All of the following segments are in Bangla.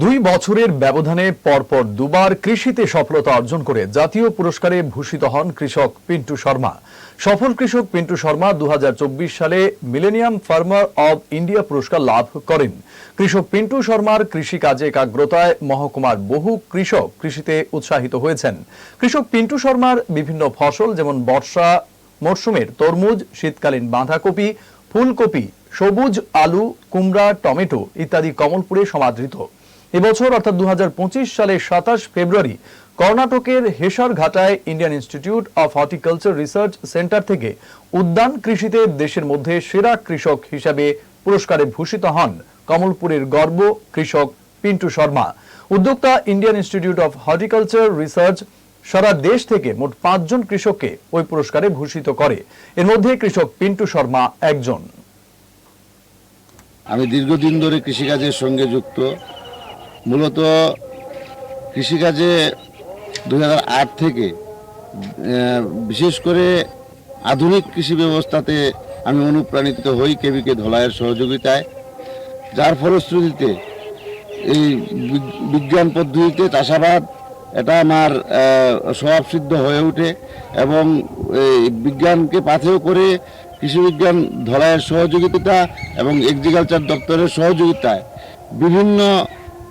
2 বছরের ব্যবধানে পরপর দুবার কৃষিতে সফলতা অর্জন করে জাতীয় পুরস্কারে ভূষিত হন কৃষক পিন্টু শর্মা। সফল কৃষক পিন্টু শর্মা 2024 সালে মিলেনিয়াম ফার্মার অব ইন্ডিয়া পুরস্কার লাভ করেন। কৃষক পিন্টু শর্মার কৃষিকাজে একাগ্রতায় মহকুমার বহু কৃষক কৃষিতে উৎসাহিত হয়েছেন। কৃষক পিন্টু শর্মার বিভিন্ন ফসল যেমন বর্ষা মরশুমের তরমুজ, শীতকালীন বাঁধাকপি, ফুলকপি, সবুজ আলু, কুমড়া, টমেটো ইত্যাদি কমলপুরে সমাদৃত। এবছর অর্থাৎ 2025 সালের 27 ফেব্রুয়ারি কর্ণাটকের হেসারঘাটায় Indian Institute of Horticulture Research Centre থেকে উদ্যান কৃষিতে দেশের মধ্যে সেরা কৃষক হিসাবে পুরস্কারে ভূষিত হন কমলপুরের গর্ব কৃষক পিন্টু শর্মা। উদ্যোক্তা Indian Institute of Horticulture Research সারা দেশ থেকে মোট 5 জন কৃষককে ওই পুরস্কারে ভূষিত করে। এর মধ্যে কৃষক পিন্টু শর্মা একজন। আমি দীর্ঘদিন ধরে কৃষিকাজের সঙ্গে যুক্ত। মূলত কৃষিকাজে 2008 থেকে বিশেষ করে আধুনিক কৃষি ব্যবস্থাতে আমি অনুপ্রাণিত হই কেবিকে ধলাইয়ের সহযোগিতায়, যার ফলশ্রুতিতে এই বিজ্ঞান পদ্ধতিতে চাষাবাদ এটা আমার স্বভাবসিদ্ধ হয়ে ওঠে এবং এই বিজ্ঞানকে পাথেয় করে কৃষি বিজ্ঞান ধলাইয়ের সহযোগিতা এবং এগ্রিকালচার দপ্তরের সহযোগিতায় বিভিন্ন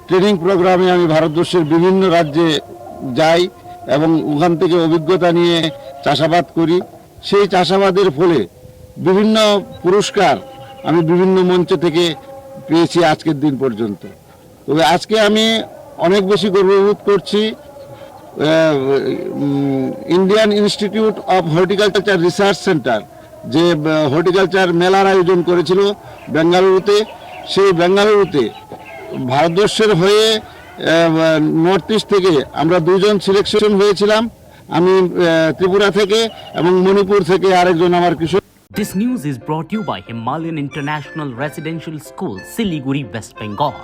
ট্রেনিং প্রোগ্রামে আমি ভারতবর্ষের বিভিন্ন রাজ্যে যাই এবং ওখান থেকে অভিজ্ঞতা নিয়ে চাষাবাদ করি। সেই চাষাবাদের ফলে বিভিন্ন পুরস্কার আমি বিভিন্ন মঞ্চ থেকে পেয়েছি আজকের দিন পর্যন্ত। তবে আজকে আমি অনেক বেশি গর্ববোধ করছি Indian Institute of Horticulture Research centre যে হর্টিকালচার মেলার আয়োজন করেছিল বেঙ্গালুরুতে। সেই বেঙ্গালুরুতে ভারতবর্ষের হয়ে নর্থ ইস্ট থেকে আমরা 2 জন সিলেকশন হয়েছিলাম, আমি ত্রিপুরা থেকে এবং মণিপুর থেকে আরেকজন আমার কৃষক। This news is brought to you by Himalayan International Residential School, Siliguri, West Bengal.